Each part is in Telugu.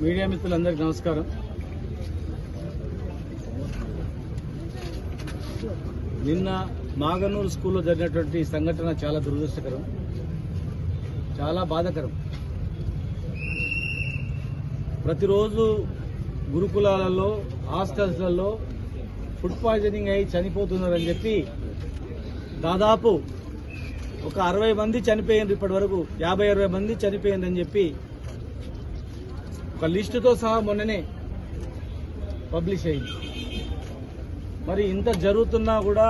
మీడియా మిత్రులందరికీ నమస్కారం. నిన్న మాగనూరు స్కూల్లో జరిగినటువంటి సంఘటన చాలా దురదృష్టకరం, చాలా బాధాకరం. ప్రతిరోజు గురుకులాలలో హాస్టల్స్లలో ఫుడ్ పాయిజనింగ్ అయి చనిపోతున్నారని చెప్పి దాదాపు ఒక 60 మంది చనిపోయింది. ఇప్పటి వరకు 50-60 మంది చనిపోయిందని చెప్పి ఒక లిస్టుతో సహా మొన్ననే పబ్లిష్ అయింది. మరి ఇంత జరుగుతున్నా కూడా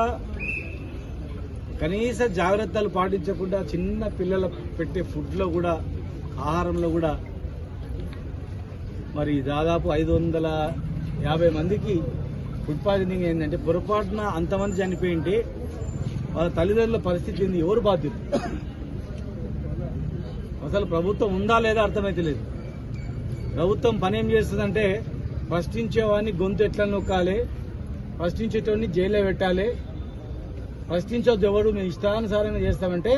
కనీస జాగ్రత్తలు పాటించకుండా చిన్న పిల్లల పెట్టే ఫుడ్లో కూడా, ఆహారంలో కూడా మరి దాదాపు 550 మందికి ఫుడ్ పాయిజనింగ్ ఏంటంటే పొరపాటున అంతమంది చనిపోయింటే వాళ్ళ తల్లిదండ్రుల పరిస్థితి ఏంది? ఎవరు బాధ్యులు? అసలు ప్రభుత్వం ఉందా లేదా అర్థమైతే లేదు. ప్రభుత్వం పని ఏం చేస్తుందంటే ప్రశ్నించేవాడిని గొంతు ఎట్లా నొక్కాలి, ప్రశ్నించేటోడిని జైల్లో పెట్టాలి, ప్రశ్నించొద్దు ఎవడు, మేము ఇష్టానుసారంగా చేస్తామంటే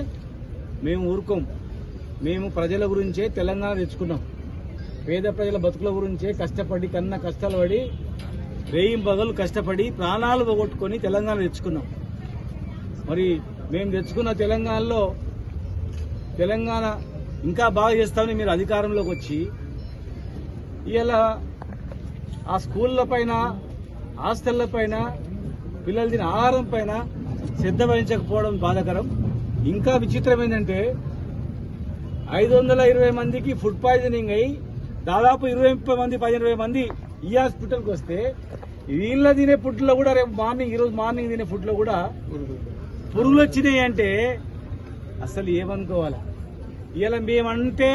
మేము ఊరుకోం. మేము ప్రజల గురించే తెలంగాణ తెచ్చుకున్నాం. పేద ప్రజల బతుకుల గురించే కష్టపడి, కన్నా కష్టాలు పడి, రేయింబగలు కష్టపడి ప్రాణాలు పోగొట్టుకొని తెలంగాణ తెచ్చుకున్నాం. మరి మేము తెచ్చుకున్న తెలంగాణలో తెలంగాణ ఇంకా బాగా చేస్తామని మీరు అధికారంలోకి వచ్చి ఇలా ఆ స్కూళ్ళ పైన, హాస్టళ్ల పైన, పిల్లలు తినే ఆహారం పైన శ్రద్ధ వహించకపోవడం బాధాకరం. ఇంకా విచిత్రం ఏంటంటే 520 మందికి ఫుడ్ పాయిజనింగ్ అయి దాదాపు 20 మంది 15 మంది ఈ హాస్పిటల్కి వస్తే వీళ్ళ తినే ఫుడ్లో కూడా రేపు మార్నింగ్, ఈరోజు మార్నింగ్ తినే ఫుడ్లో కూడా పురుగులు వచ్చినాయి అంటే అసలు ఏమనుకోవాలి? ఇలా మేమంటే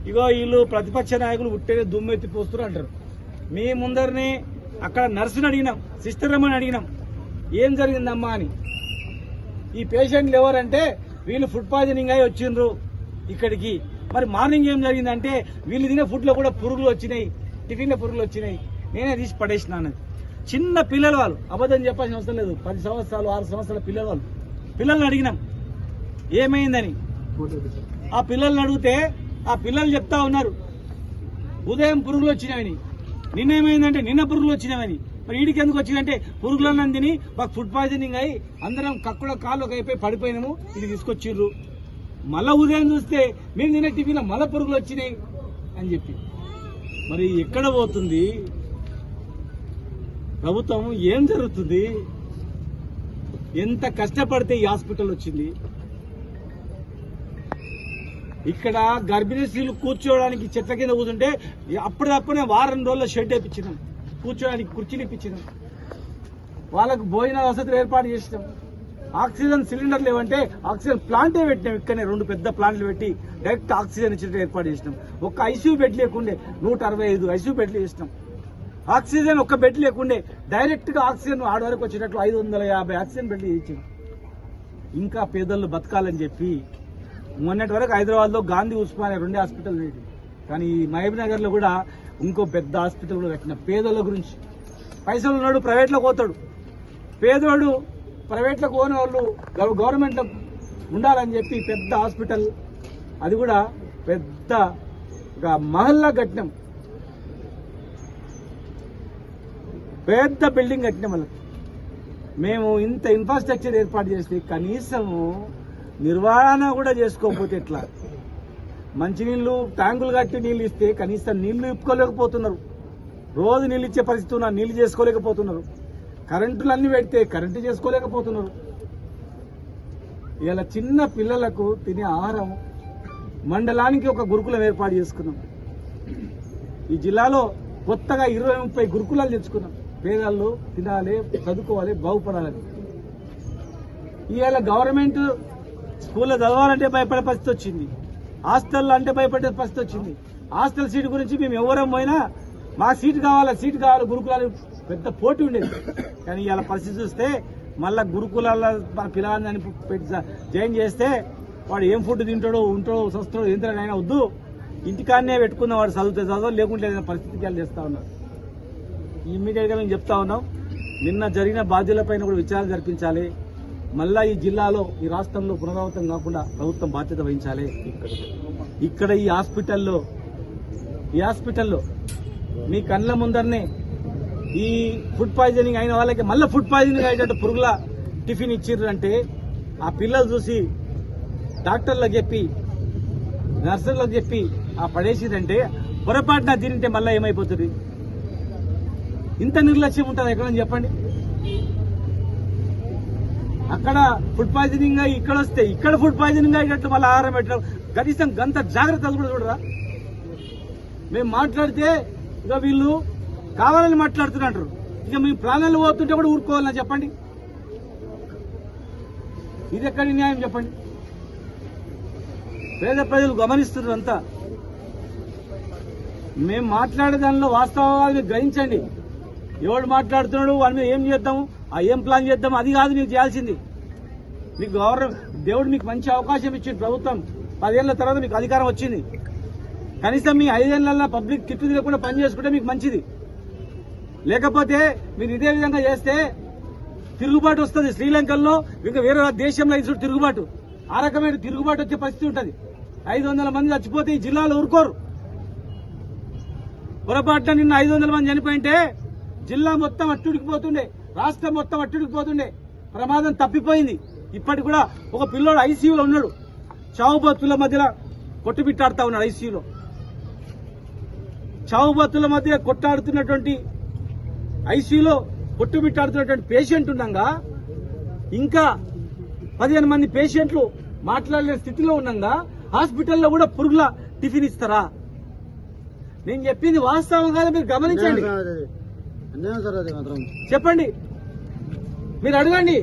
ఇగో వీళ్ళు ప్రతిపక్ష నాయకులు ఉట్టేనే దుమ్మెత్తిపోస్తున్నారు అంటారు. మీ ముందరనే అక్కడ నర్సుని అడిగినాం, సిస్టర్ రమ్మని అడిగినాం, ఏం జరిగిందమ్మా అని. ఈ పేషెంట్లు ఎవరంటే వీళ్ళు ఫుడ్ పాయిజనింగ్ అయి వచ్చిండ్రు ఇక్కడికి. మరి మార్నింగ్ ఏం జరిగిందంటే వీళ్ళు తినే ఫుడ్లో కూడా పురుగులు వచ్చినాయి, టిఫిన్లో పురుగులు వచ్చినాయి, నేనే తీసి పడేసినాను. చిన్న పిల్లలు వాళ్ళు, అబద్ధం చెప్పాల్సిన అవసరం లేదు. 10 సంవత్సరాలు 6 సంవత్సరాల పిల్లలు వాళ్ళు. పిల్లల్ని అడిగినాం ఏమైందని. ఆ పిల్లల్ని అడిగితే ఆ పిల్లలు చెప్తా ఉన్నారు ఉదయం పురుగులు వచ్చినాయని, నిన్నేమైందంటే నిన్న పురుగులు వచ్చినాయని. మరి వీడికి ఎందుకు వచ్చిందంటే పురుగులన్నీ తిని మాకు ఫుడ్ పాయిజనింగ్ అయ్యి అందరం కక్కుడ కాళ్ళకి అయిపోయి పడిపోయినాము, ఇది తీసుకొచ్చిర్రు. మళ్ళా ఉదయం చూస్తే మేము తినే టిఫిన్లో మళ్ళా పురుగులు వచ్చినాయి అని చెప్పి. మరి ఎక్కడ పోతుంది ప్రభుత్వం? ఏం జరుగుతుంది? ఎంత కష్టపడితే ఈ హాస్పిటల్ వచ్చింది? ఇక్కడ గర్భిణీ స్త్రీలు కూర్చోవడానికి చెట్ల కింద కూర్చుంటే అప్పుడప్పుడే వారం రోజుల్లో షెడ్ వేయించినాం, కూర్చోడానికి కుర్చీలు ఇప్పించినాం, వాళ్ళకు భోజన వసతులు ఏర్పాటు చేసినాం. ఆక్సిజన్ సిలిండర్లు ఏమంటే ఆక్సిజన్ ప్లాంటే పెట్టినాం. ఇక్కడనే 2 పెద్ద ప్లాంట్లు పెట్టి డైరెక్ట్ ఆక్సిజన్ ఇచ్చేటట్టు ఏర్పాటు చేసినాం. ఒక్క ఐసీయూ బెడ్ లేకుండే 165 ఐసీయూ బెడ్లు చేసినాం. ఆక్సిజన్ ఒక్క బెడ్ లేకుండే డైరెక్ట్ గా ఆక్సిజన్ ఆడ వరకు వచ్చేటట్లు 550 ఆక్సిజన్ బెడ్లు ఇచ్చాం. ఇంకా పేదలు బతకాలని చెప్పి మొన్నటి వరకు హైదరాబాద్ లో గాంధీ ఉస్మానియా 2 హాస్పిటల్ ఉండేది. కానీ మహబూబ్ నగర్ లో కూడా ఇంకో పెద్ద హాస్పిటల్ కూడా కట్టిన. పేదల గురించి పైసలు ఉన్నాడు ప్రైవేట్ లో పోతాడు, పేదోడు ప్రైవేట్ లో పోని వాళ్ళు గవర్నమెంట్ లో ఉండాలని చెప్పి పెద్ద హాస్పిటల్, అది కూడా పెద్ద మహల్లా కట్టినాం, పెద్ద బిల్డింగ్ కట్టినాం. వాళ్ళకి మేము ఇంత ఇన్ఫ్రాస్ట్రక్చర్ ఏర్పాటు చేస్తే కనీసము నిర్వహణ కూడా చేసుకోకపోతే ఎట్లా? మంచినీళ్ళు ట్యాంకులు కట్టి నీళ్ళు ఇస్తే కనీసం నీళ్లు ఇప్పుకోలేకపోతున్నారు. రోజు నీళ్ళు ఇచ్చే పరిస్థితి ఉన్నారు, నీళ్లు చేసుకోలేకపోతున్నారు. కరెంటులు అన్ని పెడితే కరెంటు చేసుకోలేకపోతున్నారు. ఇలా చిన్న పిల్లలకు తినే ఆహారం మండలానికి ఒక గురుకులం ఏర్పాటు చేసుకున్నాం. ఈ జిల్లాలో కొత్తగా 20-30 గురుకులాలు తెచ్చుకున్నాం. పేదలు తినాలి, చదువుకోవాలి, బాగుపడాలని. ఇవాళ గవర్నమెంట్ స్కూల్లో చదవాలంటే భయపడే పరిస్థితి వచ్చింది, హాస్టల్లో అంటే భయపడే పరిస్థితి వచ్చింది. హాస్టల్ సీటు గురించి మేము ఎవరం పోయినా మా సీటు కావాలి గురుకులాలు పెద్ద పోటీ ఉండేది. కానీ ఇవాళ పరిస్థితి చూస్తే మళ్ళా గురుకులాల మన పిల్లలని పెట్టి జాయిన్ చేస్తే వాడు ఏం ఫుడ్ తింటాడో ఉంటాడో వస్తాడో ఏంటైనా వద్దు, ఇంటికాడనే పెట్టుకున్న వాడు చదువు లేకుంటే ఏదైనా పరిస్థితికి వెళ్ళి చేస్తా ఉన్నారు. ఇమ్మీడియట్ గా మేము చెప్తా ఉన్నాం, నిన్న జరిగిన బాధ్యులపైన కూడా విచారణ జరిపించాలి. మళ్ళా ఈ జిల్లాలో ఈ రాష్ట్రంలో పునరావృతం కాకుండా ప్రభుత్వం బాధ్యత వహించాలి. ఇక్కడ ఈ హాస్పిటల్లో మీ కళ్ళ ముందరనే ఈ ఫుడ్ పాయిజనింగ్ అయిన వాళ్ళకి మళ్ళీ ఫుడ్ పాయిజనింగ్ అయ్యేటట్టు పురుగుల టిఫిన్ ఇచ్చిర్రు అంటే ఆ పిల్లలు చూసి డాక్టర్లకు చెప్పి నర్సులకు చెప్పి ఆ పడేసిరంటే పొరపాటున తింటే మళ్ళీ ఏమైపోతుంది? ఇంత నిర్లక్ష్యం ఉంటుంది ఎక్కడని చెప్పండి. అక్కడ ఫుడ్ పాయిజనింగ్ అయ్యి ఇక్కడ వస్తే ఇక్కడ ఫుడ్ పాయిజనింగ్ అయ్యేటట్టు మళ్ళీ ఆహారం పెట్టడం కనీసం గంత జాగ్రత్తలు కూడా చూడరా? మేము మాట్లాడితే ఇక వీళ్ళు కావాలని మాట్లాడుతున్నారు. ఇక మీ ప్రాణాలు పోతుంటే కూడా ఊరుకోవాలని చెప్పండి. ఇది ఎక్కడి న్యాయం చెప్పండి? పేద ప్రజలు గమనిస్తున్నారు అంతా. మేము మాట్లాడే దానిలో వాస్తవాన్ని గ్రహించండి. ఎవడు మాట్లాడుతున్నాడు వాడి మీద ఏం చేద్దాము, ఏం ప్లాన్ చేద్దాము, అది కాదు మీకు చేయాల్సింది. మీకు దేవుడు మీకు మంచి అవకాశం ఇచ్చింది. ప్రభుత్వం 10 ఏళ్ల తర్వాత మీకు అధికారం వచ్చింది. కనీసం మీ 5 ఏళ్లలో పబ్లిక్ కిట్టు తిరగకుండా పని చేసుకుంటే మీకు మంచిది. లేకపోతే మీరు ఇదే విధంగా చేస్తే తిరుగుబాటు వస్తుంది. శ్రీలంకలో ఇంకా వేరే దేశంలో ఇసు తిరుగుబాటు, ఆ రకమైన తిరుగుబాటు వచ్చే పరిస్థితి ఉంటుంది. 500 మంది చచ్చిపోతే ఈ జిల్లాలో ఊరుకోరు. పొరపాటున నిన్న 500 మంది చనిపోయింటే జిల్లా మొత్తం అట్టుడికిపోతుండే, రాష్ట్రం మొత్తం అట్టుడికిపోతుండే. ప్రమాదం తప్పిపోయింది. ఇప్పటికి కూడా ఒక పిల్లోడు ఐసీయూలో ఉన్నాడు. చావు బతుల మధ్యలో కొట్టుబిట్టాడుతా ఉన్నాడు. ఐసీయూలో చావు బతుల మధ్య కొట్టాడుతున్నటువంటి ఐసీయూలో కొట్టుబిట్టాడుతున్నటువంటి పేషెంట్ ఉండగా ఇంకా 15 మంది పేషెంట్లు మాట్లాడలేని స్థితిలో ఉండగా హాస్పిటల్లో కూడా పురుగుల టిఫిన్ ఇస్తారా? నేను చెప్పింది వాస్తవం కాదు, మీరు గమనించండి. చెప్పండి, మీరు అడగండి.